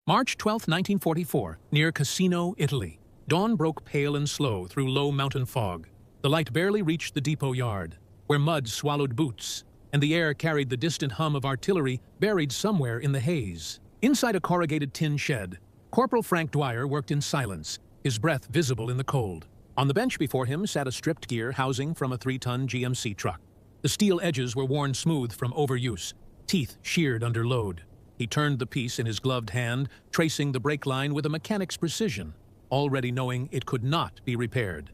March 12, 1944, near Cassino, Italy. Dawn broke pale and slow through low mountain fog. The light barely reached the depot yard, where mud swallowed boots, and the air carried the distant hum of artillery buried somewhere in the haze. Inside a corrugated tin shed, Corporal Frank Dwyer worked in silence, his breath visible in the cold. On the bench before him sat a stripped gear housing from a 3-ton GMC truck. The steel edges were worn smooth from overuse, teeth sheared under load. He turned the piece in his gloved hand, tracing the brake line with a mechanic's precision, already knowing it could not be repaired.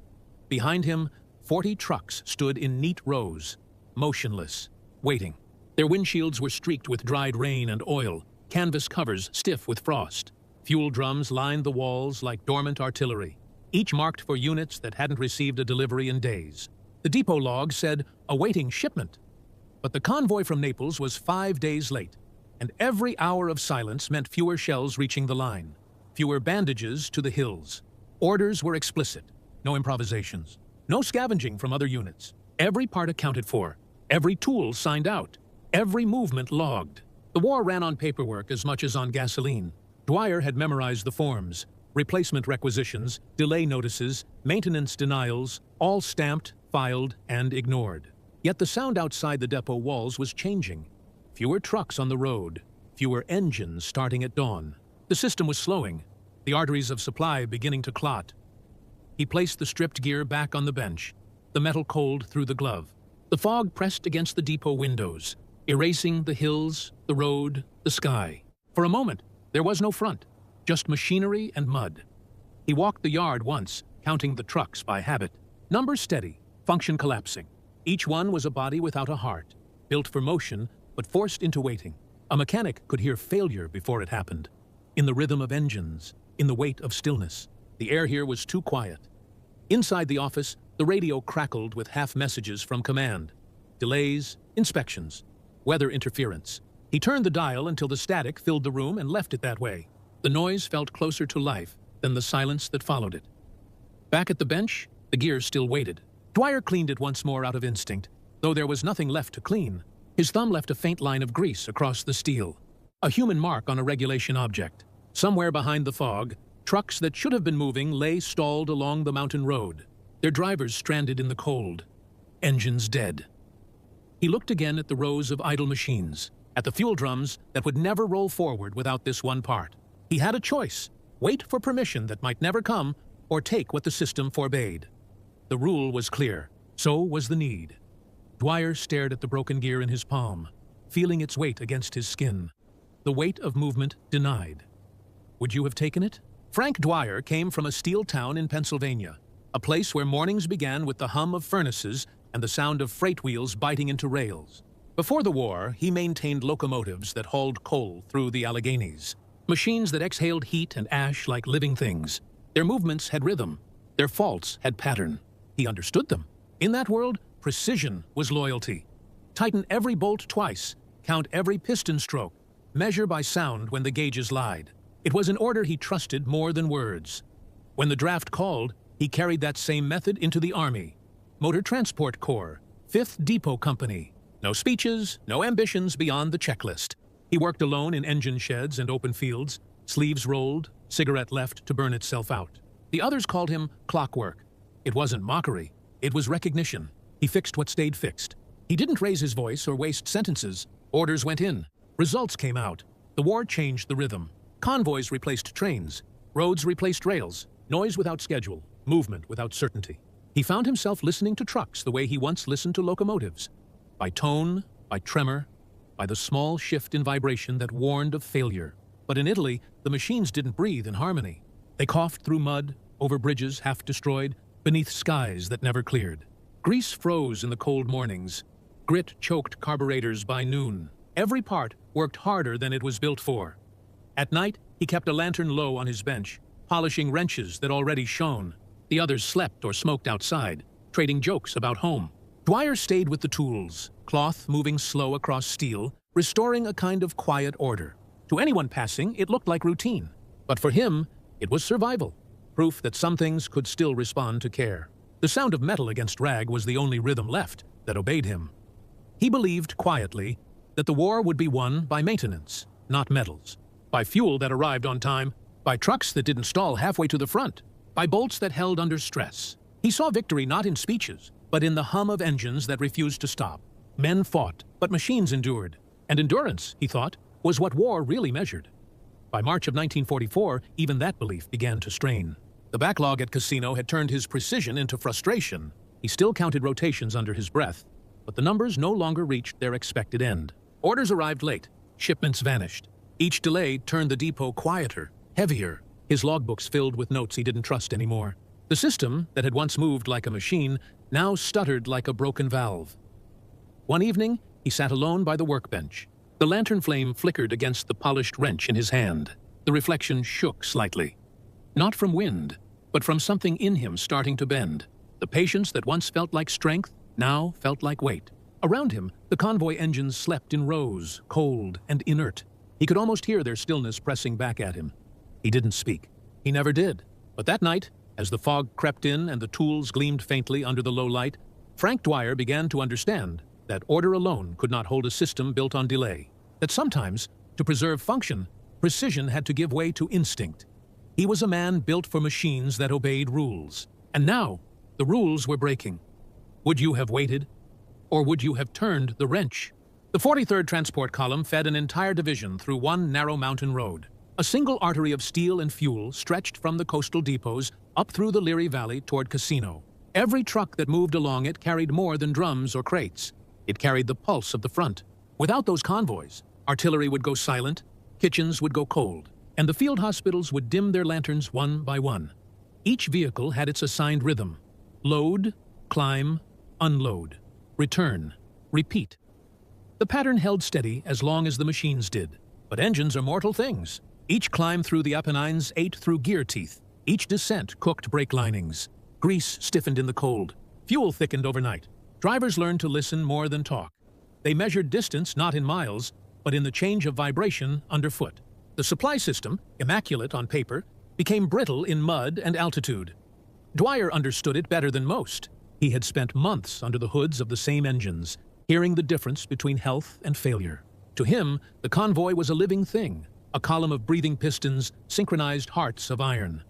Behind him, 40 trucks stood in neat rows, motionless, waiting. Their windshields were streaked with dried rain and oil, canvas covers stiff with frost. Fuel drums lined the walls like dormant artillery, each marked for units that hadn't received a delivery in days. The depot log said, awaiting shipment. But the convoy from Naples was 5 days late, and every hour of silence meant fewer shells reaching the line, fewer bandages to the hills. Orders were explicit, no improvisations, no scavenging from other units. Every part accounted for, every tool signed out, every movement logged. The war ran on paperwork as much as on gasoline. Dwyer had memorized the forms, replacement requisitions, delay notices, maintenance denials, all stamped, filed, and ignored. Yet the sound outside the depot walls was changing. Fewer trucks on the road, fewer engines starting at dawn. The system was slowing, the arteries of supply beginning to clot. He placed the stripped gear back on the bench, the metal cold through the glove. The fog pressed against the depot windows, erasing the hills, the road, the sky. For a moment, there was no front, just machinery and mud. He walked the yard once, counting the trucks by habit. Numbers steady, function collapsing. Each one was a body without a heart, built for motion, but forced into waiting. A mechanic could hear failure before it happened. In the rhythm of engines, in the weight of stillness. The air here was too quiet. Inside the office, the radio crackled with half messages from command. Delays, inspections, weather interference. He turned the dial until the static filled the room and left it that way. The noise felt closer to life than the silence that followed it. Back at the bench, the gear still waited. Dwyer cleaned it once more out of instinct, though there was nothing left to clean. His thumb left a faint line of grease across the steel, a human mark on a regulation object. Somewhere behind the fog, trucks that should have been moving lay stalled along the mountain road, their drivers stranded in the cold, engines dead. He looked again at the rows of idle machines, at the fuel drums that would never roll forward without this one part. He had a choice: wait for permission that might never come, or take what the system forbade. The rule was clear, so was the need. Dwyer stared at the broken gear in his palm, feeling its weight against his skin. The weight of movement denied. Would you have taken it? Frank Dwyer came from a steel town in Pennsylvania, a place where mornings began with the hum of furnaces and the sound of freight wheels biting into rails. Before the war, he maintained locomotives that hauled coal through the Alleghenies, machines that exhaled heat and ash like living things. Their movements had rhythm, their faults had pattern. He understood them. In that world, precision was loyalty. Tighten every bolt twice, count every piston stroke, measure by sound when the gauges lied. It was an order he trusted more than words. When the draft called, he carried that same method into the Army. Motor Transport Corps, 5th Depot Company. No speeches, no ambitions beyond the checklist. He worked alone in engine sheds and open fields, sleeves rolled, cigarette left to burn itself out. The others called him clockwork. It wasn't mockery, it was recognition. He fixed what stayed fixed. He didn't raise his voice or waste sentences. Orders went in. Results came out. The war changed the rhythm. Convoys replaced trains. Roads replaced rails. Noise without schedule. Movement without certainty. He found himself listening to trucks the way he once listened to locomotives. By tone, by tremor, by the small shift in vibration that warned of failure. But in Italy, the machines didn't breathe in harmony. They coughed through mud, over bridges half destroyed, beneath skies that never cleared. Grease froze in the cold mornings. Grit choked carburetors by noon. Every part worked harder than it was built for. At night, he kept a lantern low on his bench, polishing wrenches that already shone. The others slept or smoked outside, trading jokes about home. Dwyer stayed with the tools, cloth moving slow across steel, restoring a kind of quiet order. To anyone passing, it looked like routine. But for him, it was survival, proof that some things could still respond to care. The sound of metal against rag was the only rhythm left that obeyed him. He believed quietly that the war would be won by maintenance, not medals. by fuel that arrived on time, by trucks that didn't stall halfway to the front, by bolts that held under stress. He saw victory not in speeches, but in the hum of engines that refused to stop. Men fought, but machines endured. And endurance, he thought, was what war really measured. By March of 1944, even that belief began to strain. The backlog at Casino had turned his precision into frustration. He still counted rotations under his breath, but the numbers no longer reached their expected end. Orders arrived late. Shipments vanished. Each delay turned the depot quieter, heavier, his logbooks filled with notes he didn't trust anymore. The system, that had once moved like a machine, now stuttered like a broken valve. One evening, he sat alone by the workbench. The lantern flame flickered against the polished wrench in his hand. The reflection shook slightly. Not from wind, but from something in him starting to bend. The patience that once felt like strength now felt like weight. Around him, the convoy engines slept in rows, cold and inert. He could almost hear their stillness pressing back at him. He didn't speak. He never did. But that night, as the fog crept in and the tools gleamed faintly under the low light, Frank Dwyer began to understand that order alone could not hold a system built on delay. That sometimes, to preserve function, precision had to give way to instinct. He was a man built for machines that obeyed rules. And now, the rules were breaking. Would you have waited? Or would you have turned the wrench? The 43rd Transport Column fed an entire division through one narrow mountain road. A single artery of steel and fuel stretched from the coastal depots up through the Leary Valley toward Casino. Every truck that moved along it carried more than drums or crates. It carried the pulse of the front. Without those convoys, artillery would go silent, kitchens would go cold, and the field hospitals would dim their lanterns one by one. Each vehicle had its assigned rhythm. Load, climb, unload, return, repeat. The pattern held steady as long as the machines did. But engines are mortal things. Each climb through the Apennines ate through gear teeth. Each descent cooked brake linings. Grease stiffened in the cold. Fuel thickened overnight. Drivers learned to listen more than talk. They measured distance not in miles, but in the change of vibration underfoot. The supply system, immaculate on paper, became brittle in mud and altitude. Dwyer understood it better than most. He had spent months under the hoods of the same engines, hearing the difference between health and failure. To him, the convoy was a living thing, a column of breathing pistons, synchronized hearts of iron.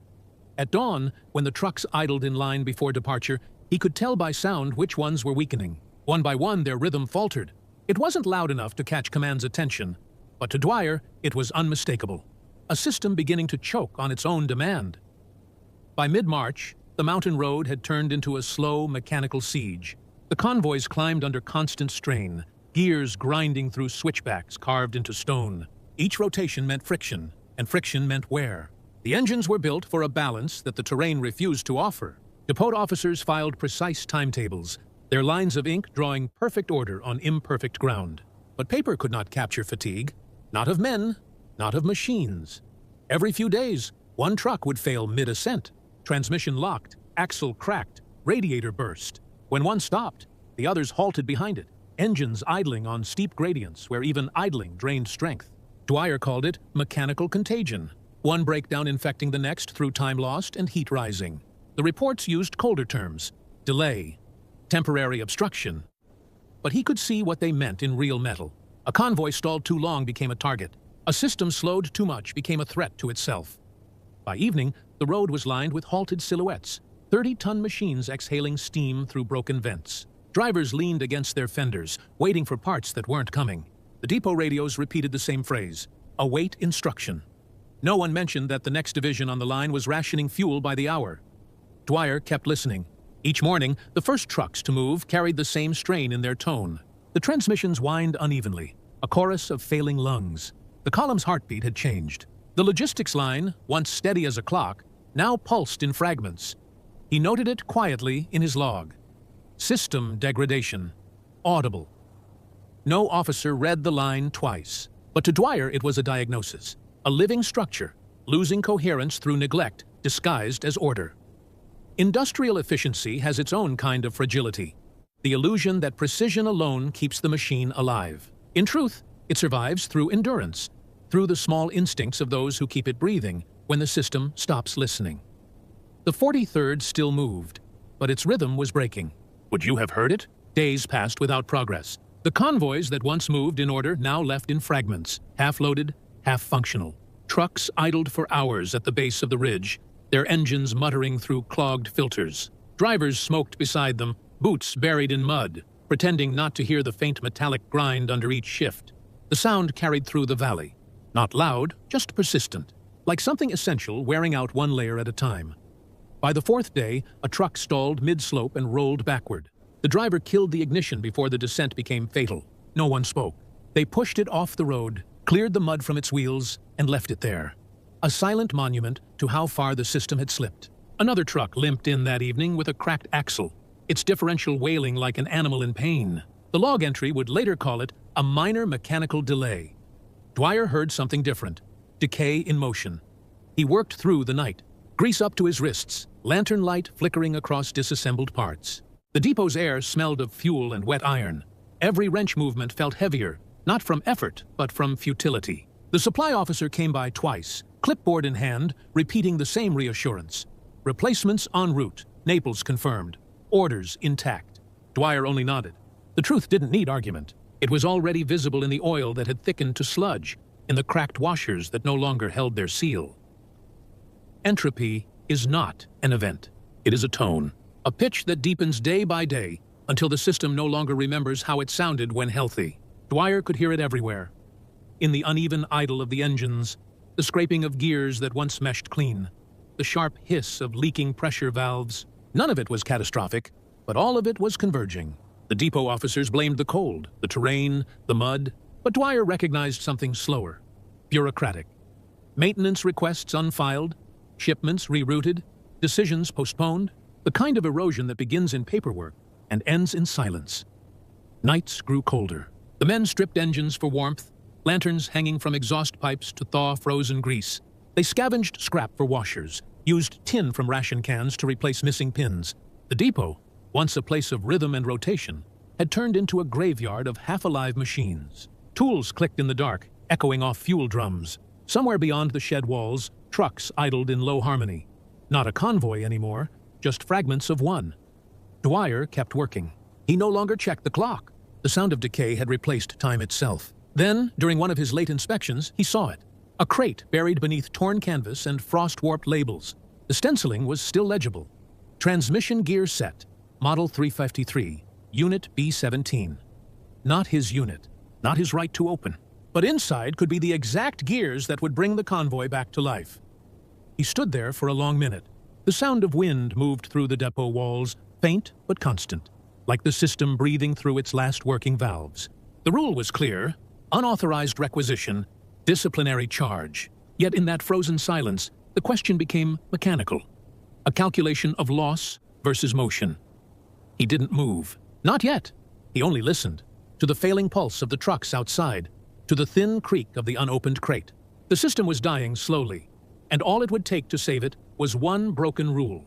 At dawn, when the trucks idled in line before departure, he could tell by sound which ones were weakening. One by one, their rhythm faltered. It wasn't loud enough to catch command's attention, but to Dwyer, it was unmistakable. A system beginning to choke on its own demand. By mid-March, the mountain road had turned into a slow, mechanical siege. The convoys climbed under constant strain, gears grinding through switchbacks carved into stone. Each rotation meant friction, and friction meant wear. The engines were built for a balance that the terrain refused to offer. Depot officers filed precise timetables, their lines of ink drawing perfect order on imperfect ground. But paper could not capture fatigue. Not of men, not of machines. Every few days, one truck would fail mid-ascent. Transmission locked, axle cracked, radiator burst. When one stopped, the others halted behind it, engines idling on steep gradients where even idling drained strength. Dwyer called it mechanical contagion, one breakdown infecting the next through time lost and heat rising. The reports used colder terms: delay, temporary obstruction. But he could see what they meant in real metal. A convoy stalled too long became a target. A system slowed too much became a threat to itself. By evening, the road was lined with halted silhouettes, 30-ton machines exhaling steam through broken vents. Drivers leaned against their fenders, waiting for parts that weren't coming. The depot radios repeated the same phrase: await instruction. No one mentioned that the next division on the line was rationing fuel by the hour. Dwyer kept listening. Each morning, the first trucks to move carried the same strain in their tone. The transmissions whined unevenly, a chorus of failing lungs. The column's heartbeat had changed. The logistics line, once steady as a clock, now pulsed in fragments. He noted it quietly in his log. System degradation. Audible. No officer read the line twice, but to Dwyer it was a diagnosis. A living structure, losing coherence through neglect, disguised as order. Industrial efficiency has its own kind of fragility. The illusion that precision alone keeps the machine alive. In truth, it survives through endurance, through the small instincts of those who keep it breathing when the system stops listening. The 43rd still moved, but its rhythm was breaking. Would you have heard it? Days passed without progress. The convoys that once moved in order now left in fragments, half-loaded, half-functional. Trucks idled for hours at the base of the ridge, their engines muttering through clogged filters. Drivers smoked beside them, boots buried in mud, pretending not to hear the faint metallic grind under each shift. The sound carried through the valley. Not loud, just persistent, like something essential wearing out one layer at a time. By the fourth day, a truck stalled mid-slope and rolled backward. The driver killed the ignition before the descent became fatal. No one spoke. They pushed it off the road, cleared the mud from its wheels, and left it there. A silent monument to how far the system had slipped. Another truck limped in that evening with a cracked axle, its differential wailing like an animal in pain. The log entry would later call it a minor mechanical delay. Dwyer heard something different. Decay in motion. He worked through the night, grease up to his wrists, lantern light flickering across disassembled parts. The depot's air smelled of fuel and wet iron. Every wrench movement felt heavier, not from effort, but from futility. The supply officer came by twice, clipboard in hand, repeating the same reassurance. Replacements en route, Naples confirmed. Orders intact. Dwyer only nodded. The truth didn't need argument. It was already visible in the oil that had thickened to sludge, in the cracked washers that no longer held their seal. Entropy is not an event. It is a tone, a pitch that deepens day by day until the system no longer remembers how it sounded when healthy. Dwyer could hear it everywhere. In the uneven idle of the engines, the scraping of gears that once meshed clean, the sharp hiss of leaking pressure valves. None of it was catastrophic, but all of it was converging. The depot officers blamed the cold, the terrain, the mud, but Dwyer recognized something slower, bureaucratic. Maintenance requests unfiled, shipments rerouted, decisions postponed, the kind of erosion that begins in paperwork and ends in silence. Nights grew colder. The men stripped engines for warmth, lanterns hanging from exhaust pipes to thaw frozen grease. They scavenged scrap for washers, used tin from ration cans to replace missing pins. The depot, once a place of rhythm and rotation, had turned into a graveyard of half-alive machines. Tools clicked in the dark, echoing off fuel drums. Somewhere beyond the shed walls, trucks idled in low harmony. Not a convoy anymore, just fragments of one. Dwyer kept working. He no longer checked the clock. The sound of decay had replaced time itself. Then, during one of his late inspections, he saw it. A crate buried beneath torn canvas and frost-warped labels. The stenciling was still legible. Transmission gear set, Model 353, Unit B17. Not his unit, not his right to open. But inside could be the exact gears that would bring the convoy back to life. He stood there for a long minute. The sound of wind moved through the depot walls, faint but constant, like the system breathing through its last working valves. The rule was clear: unauthorized requisition, disciplinary charge. Yet in that frozen silence, the question became mechanical. A calculation of loss versus motion. He didn't move. Not yet. He only listened. To the failing pulse of the trucks outside, to the thin creak of the unopened crate. The system was dying slowly, and all it would take to save it was one broken rule.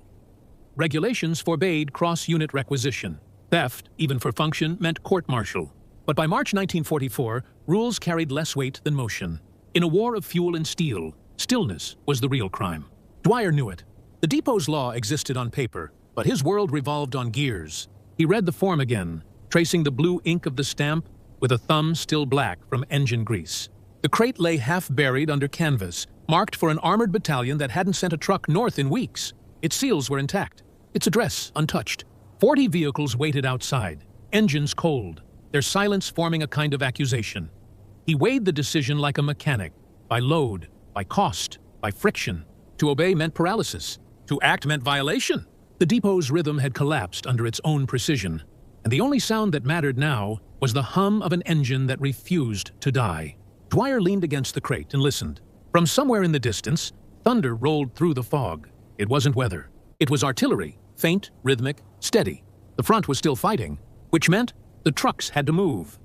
Regulations forbade cross-unit requisition. Theft, even for function, meant court-martial. But by March 1944, rules carried less weight than motion. In a war of fuel and steel, stillness was the real crime. Dwyer knew it. The depot's law existed on paper, but his world revolved on gears. He read the form again, tracing the blue ink of the stamp with a thumb still black from engine grease. The crate lay half-buried under canvas, marked for an armored battalion that hadn't sent a truck north in weeks. Its seals were intact, its address untouched. 40 vehicles waited outside, engines cold, their silence forming a kind of accusation. He weighed the decision like a mechanic, by load, by cost, by friction. To obey meant paralysis. To act meant violation. The depot's rhythm had collapsed under its own precision, and the only sound that mattered now was the hum of an engine that refused to die. Dwyer leaned against the crate and listened. From somewhere in the distance, thunder rolled through the fog. It wasn't weather. It was artillery, faint, rhythmic, steady. The front was still fighting, which meant the trucks had to move.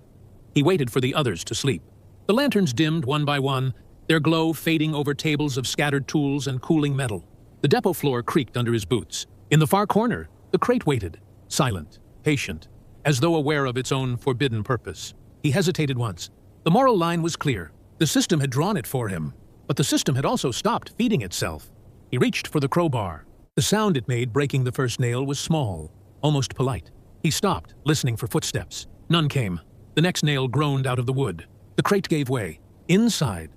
He waited for the others to sleep. The lanterns dimmed one by one, their glow fading over tables of scattered tools and cooling metal. The depot floor creaked under his boots. In the far corner, the crate waited, silent, patient, as though aware of its own forbidden purpose. He hesitated once. The moral line was clear. The system had drawn it for him, but the system had also stopped feeding itself. He reached for the crowbar. The sound it made breaking the first nail was small, almost polite. He stopped, listening for footsteps. None came. The next nail groaned out of the wood. The crate gave way. Inside,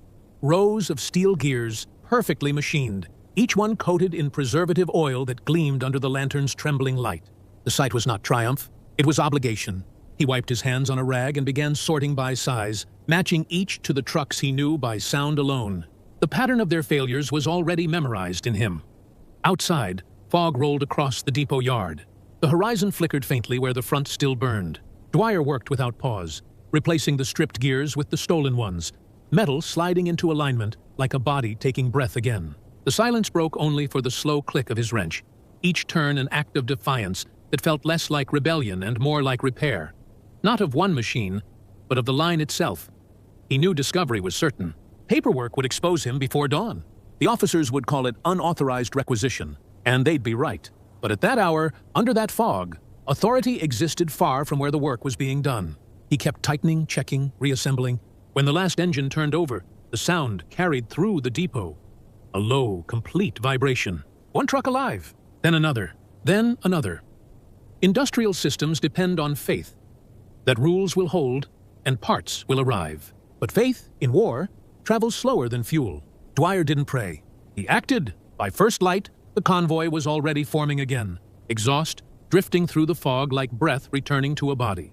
rows of steel gears, perfectly machined, each one coated in preservative oil that gleamed under the lantern's trembling light. The sight was not triumph, it was obligation. He wiped his hands on a rag and began sorting by size, matching each to the trucks he knew by sound alone. The pattern of their failures was already memorized in him. Outside, fog rolled across the depot yard. The horizon flickered faintly where the front still burned. Dwyer worked without pause, replacing the stripped gears with the stolen ones, metal sliding into alignment like a body taking breath again. The silence broke only for the slow click of his wrench, each turn an act of defiance that felt less like rebellion and more like repair. Not of one machine, but of the line itself. He knew discovery was certain. Paperwork would expose him before dawn. The officers would call it unauthorized requisition, and they'd be right. But at that hour, under that fog, authority existed far from where the work was being done. He kept tightening, checking, reassembling. When the last engine turned over, the sound carried through the depot. A low, complete vibration. One truck alive, then another, then another. Industrial systems depend on faith, that rules will hold and parts will arrive. But faith, in war, travels slower than fuel. Dwyer didn't pray. He acted. By first light, the convoy was already forming again, exhaust drifting through the fog like breath returning to a body.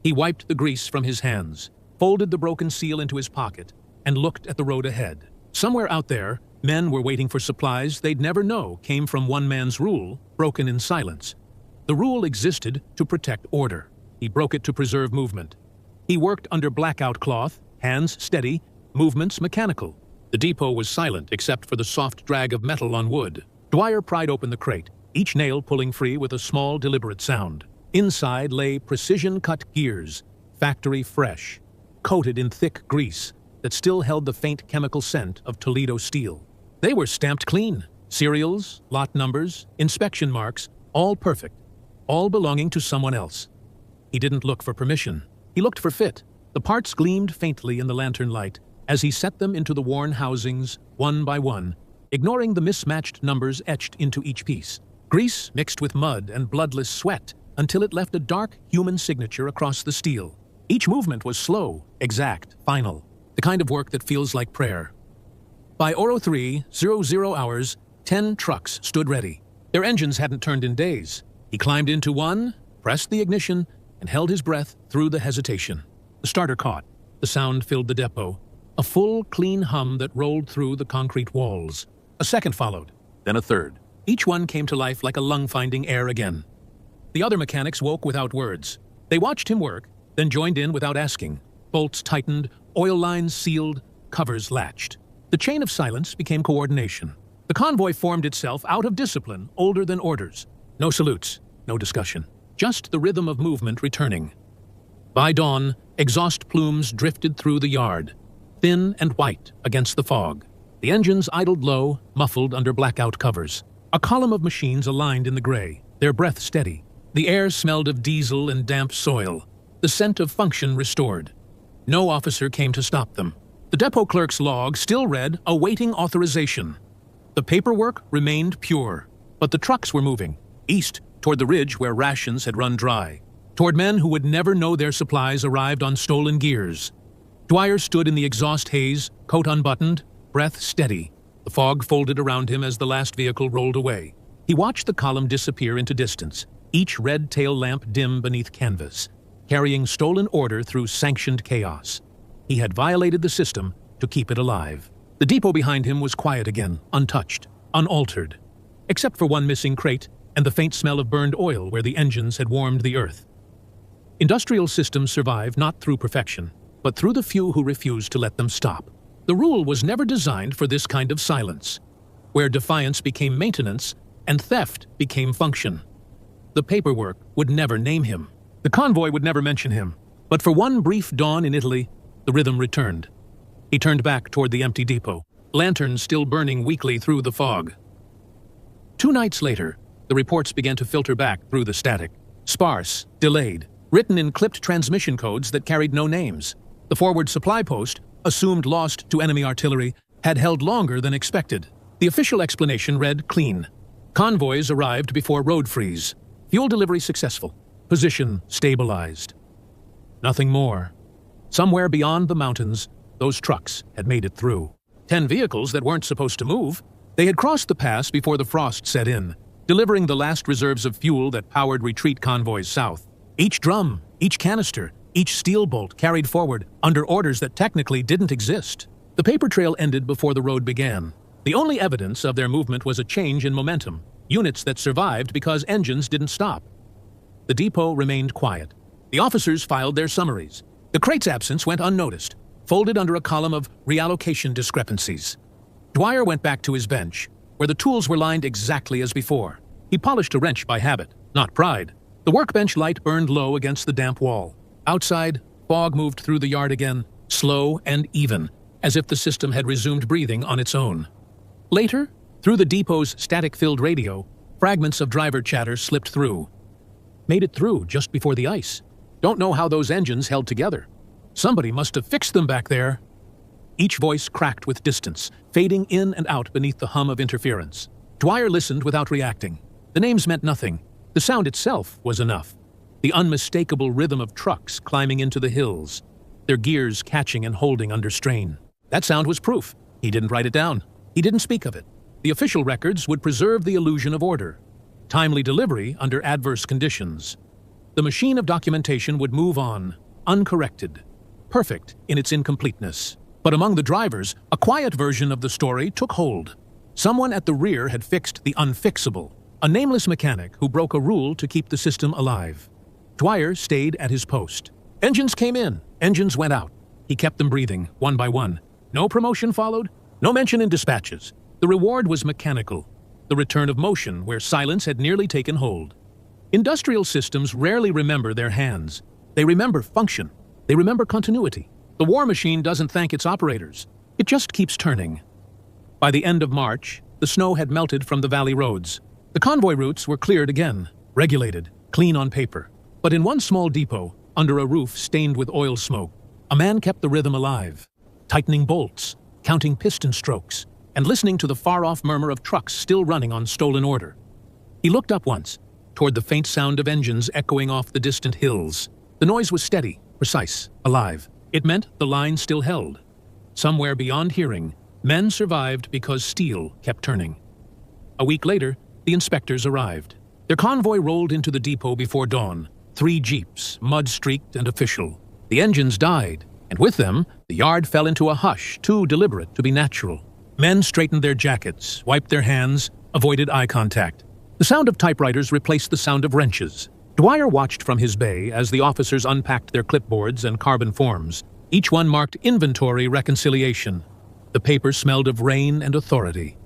He wiped the grease from his hands, folded the broken seal into his pocket, and looked at the road ahead. Somewhere out there, men were waiting for supplies they'd never know came from one man's rule, broken in silence. The rule existed to protect order. He broke it to preserve movement. He worked under blackout cloth, hands steady, movements mechanical. The depot was silent except for the soft drag of metal on wood. Dwyer pried open the crate, each nail pulling free with a small, deliberate sound. Inside lay precision-cut gears, factory fresh, coated in thick grease that still held the faint chemical scent of Toledo steel. They were stamped clean. Serials, lot numbers, inspection marks, all perfect, all belonging to someone else. He didn't look for permission. He looked for fit. The parts gleamed faintly in the lantern light as he set them into the worn housings, one by one, ignoring the mismatched numbers etched into each piece. Grease mixed with mud and bloodless sweat until it left a dark human signature across the steel. Each movement was slow, exact, final, the kind of work that feels like prayer. By Oro 3:00 hours, 10 trucks stood ready. Their engines hadn't turned in days. He climbed into one, pressed the ignition, and held his breath through the hesitation. The starter caught. The sound filled the depot, a full, clean hum that rolled through the concrete walls. A second followed, then a third. Each one came to life like a lung finding air again. The other mechanics woke without words. They watched him work, then joined in without asking. Bolts tightened, oil lines sealed, covers latched. The chain of silence became coordination. The convoy formed itself out of discipline, older than orders. No salutes, no discussion. Just the rhythm of movement returning. By dawn, exhaust plumes drifted through the yard, thin and white against the fog. The engines idled low, muffled under blackout covers. A column of machines aligned in the gray, their breath steady. The air smelled of diesel and damp soil, the scent of function restored. No officer came to stop them. The depot clerk's log still read, awaiting authorization. The paperwork remained pure, but the trucks were moving, east toward the ridge where rations had run dry, toward men who would never know their supplies arrived on stolen gears. Dwyer stood in the exhaust haze, coat unbuttoned, breath steady. The fog folded around him as the last vehicle rolled away. He watched the column disappear into distance, each red tail lamp dim beneath canvas, carrying stolen order through sanctioned chaos. He had violated the system to keep it alive. The depot behind him was quiet again, untouched, unaltered, except for one missing crate and the faint smell of burned oil where the engines had warmed the earth. Industrial systems survive not through perfection, but through the few who refuse to let them stop. The rule was never designed for this kind of silence, where defiance became maintenance and theft became function. The paperwork would never name him. The convoy would never mention him. But for one brief dawn in Italy, the rhythm returned. He turned back toward the empty depot, lanterns still burning weakly through the fog. 2 nights later, the reports began to filter back through the static. Sparse, delayed, written in clipped transmission codes that carried no names. The forward supply post, assumed lost to enemy artillery, had held longer than expected. The official explanation read clean. Convoys arrived before road freeze. Fuel delivery successful. Position stabilized. Nothing more. Somewhere beyond the mountains, those trucks had made it through. 10 vehicles that weren't supposed to move. They had crossed the pass before the frost set in, delivering the last reserves of fuel that powered retreat convoys south. Each drum, each canister, each steel bolt carried forward under orders that technically didn't exist. The paper trail ended before the road began. The only evidence of their movement was a change in momentum, units that survived because engines didn't stop. The depot remained quiet. The officers filed their summaries. The crate's absence went unnoticed, folded under a column of reallocation discrepancies. Dwyer went back to his bench, where the tools were lined exactly as before. He polished a wrench by habit, not pride. The workbench light burned low against the damp wall. Outside, fog moved through the yard again, slow and even, as if the system had resumed breathing on its own. Later, through the depot's static-filled radio, fragments of driver chatter slipped through. Made it through just before the ice. Don't know how those engines held together. Somebody must have fixed them back there. Each voice cracked with distance, fading in and out beneath the hum of interference. Dwyer listened without reacting. The names meant nothing. The sound itself was enough. The unmistakable rhythm of trucks climbing into the hills, their gears catching and holding under strain. That sound was proof. He didn't write it down. He didn't speak of it. The official records would preserve the illusion of order. Timely delivery under adverse conditions. The machine of documentation would move on, uncorrected, perfect in its incompleteness. But among the drivers, a quiet version of the story took hold. Someone at the rear had fixed the unfixable, a nameless mechanic who broke a rule to keep the system alive. Dwyer stayed at his post. Engines came in, engines went out. He kept them breathing, one by one. No promotion followed, no mention in dispatches. The reward was mechanical, the return of motion where silence had nearly taken hold. Industrial systems rarely remember their hands. They remember function. They remember continuity. The war machine doesn't thank its operators. It just keeps turning. By the end of March, the snow had melted from the valley roads. The convoy routes were cleared again, regulated, clean on paper. But in one small depot, under a roof stained with oil smoke, a man kept the rhythm alive, tightening bolts, counting piston strokes, and listening to the far-off murmur of trucks still running on stolen order. He looked up once, toward the faint sound of engines echoing off the distant hills. The noise was steady, precise, alive. It meant the line still held. Somewhere beyond hearing, men survived because steel kept turning. A week later, the inspectors arrived. Their convoy rolled into the depot before dawn. 3 jeeps, mud-streaked and official. The engines died, and with them, the yard fell into a hush too deliberate to be natural. Men straightened their jackets, wiped their hands, avoided eye contact. The sound of typewriters replaced the sound of wrenches. Dwyer watched from his bay as the officers unpacked their clipboards and carbon forms. Each one marked inventory reconciliation. The paper smelled of rain and authority.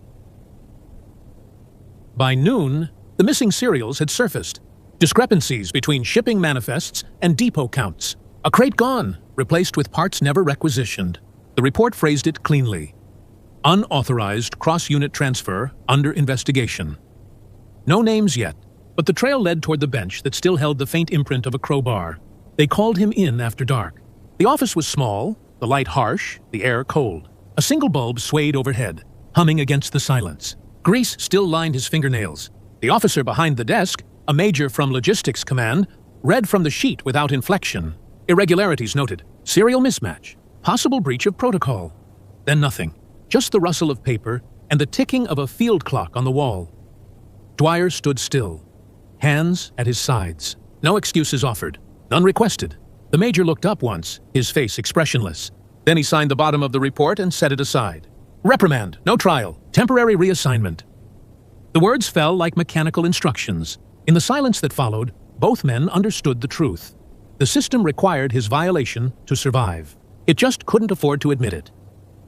By noon, the missing serials had surfaced. Discrepancies between shipping manifests and depot counts. A crate gone, replaced with parts never requisitioned. The report phrased it cleanly. Unauthorized cross-unit transfer under investigation. No names yet, but the trail led toward the bench that still held the faint imprint of a crowbar. They called him in after dark. The office was small, the light harsh, the air cold. A single bulb swayed overhead, humming against the silence. Grease still lined his fingernails. The officer behind the desk, a major from Logistics Command, read from the sheet without inflection. Irregularities noted. Serial mismatch. Possible breach of protocol. Then nothing. Just the rustle of paper and the ticking of a field clock on the wall. Dwyer stood still, hands at his sides. No excuses offered, none requested. The major looked up once, his face expressionless. Then he signed the bottom of the report and set it aside. Reprimand, no trial, temporary reassignment. The words fell like mechanical instructions. In the silence that followed, both men understood the truth. The system required his violation to survive. It just couldn't afford to admit it.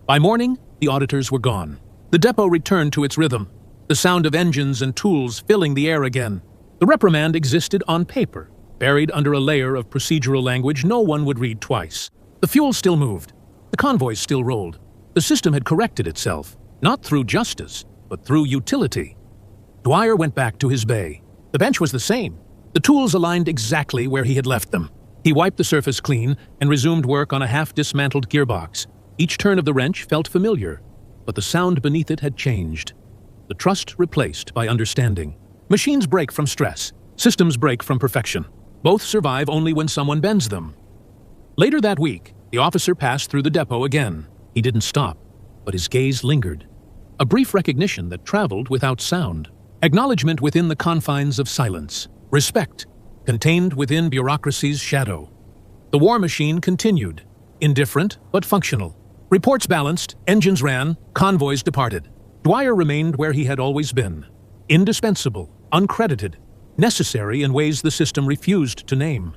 By morning, the auditors were gone. The depot returned to its rhythm, the sound of engines and tools filling the air again. The reprimand existed on paper, buried under a layer of procedural language no one would read twice. The fuel still moved. The convoys still rolled. The system had corrected itself, not through justice, but through utility. Dwyer went back to his bay. The bench was the same. The tools aligned exactly where he had left them. He wiped the surface clean and resumed work on a half-dismantled gearbox. Each turn of the wrench felt familiar, but the sound beneath it had changed. The trust replaced by understanding. Machines break from stress. Systems break from perfection. Both survive only when someone bends them. Later that week, The officer passed through the depot again. He didn't stop, but his gaze lingered. A brief recognition that traveled without sound. Acknowledgement within the confines of silence. Respect, contained within bureaucracy's shadow. The war machine continued, indifferent but functional. Reports balanced, engines ran, convoys departed. Dwyer remained where he had always been. Indispensable, uncredited, necessary in ways the system refused to name.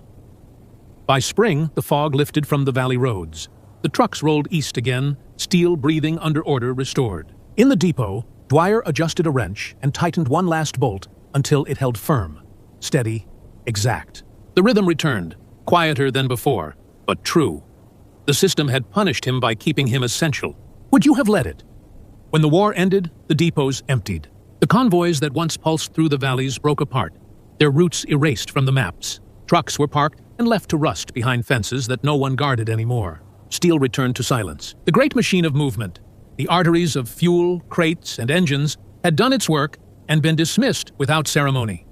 By spring, the fog lifted from the valley roads. The trucks rolled east again, steel breathing under order restored. In the depot, Dwyer adjusted a wrench and tightened one last bolt until it held firm, steady, exact. The rhythm returned, quieter than before, but true. The system had punished him by keeping him essential. Would you have let it? When the war ended, the depots emptied. The convoys that once pulsed through the valleys broke apart, their routes erased from the maps. Trucks were parked and left to rust behind fences that no one guarded anymore. Steel returned to silence. The great machine of movement, the arteries of fuel, crates, and engines, had done its work and been dismissed without ceremony.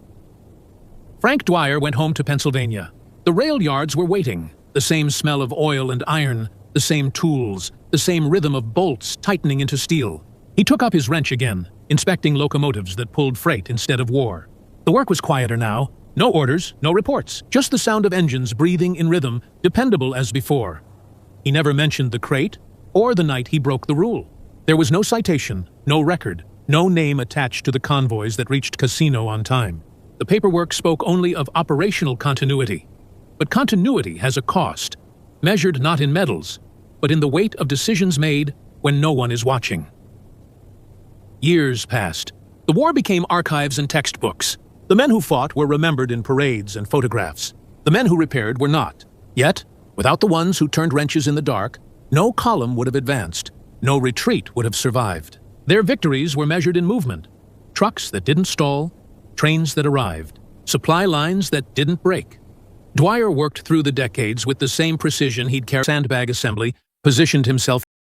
Frank Dwyer went home to Pennsylvania. The rail yards were waiting, the same smell of oil and iron, the same tools, the same rhythm of bolts tightening into steel. He took up his wrench again, inspecting locomotives that pulled freight instead of war. The work was quieter now. No orders, no reports, just the sound of engines breathing in rhythm, dependable as before. He never mentioned the crate or the night he broke the rule. There was no citation, no record, no name attached to the convoys that reached Casino on time. The paperwork spoke only of operational continuity. But continuity has a cost, measured not in medals, but in the weight of decisions made when no one is watching. Years passed. The war became archives and textbooks. The men who fought were remembered in parades and photographs. The men who repaired were not. Yet, without the ones who turned wrenches in the dark, no column would have advanced. No retreat would have survived. Their victories were measured in movement. Trucks that didn't stall, trains that arrived, supply lines that didn't break. Dwyer worked through the decades with the same precision he'd carried sandbag assembly, positioned himself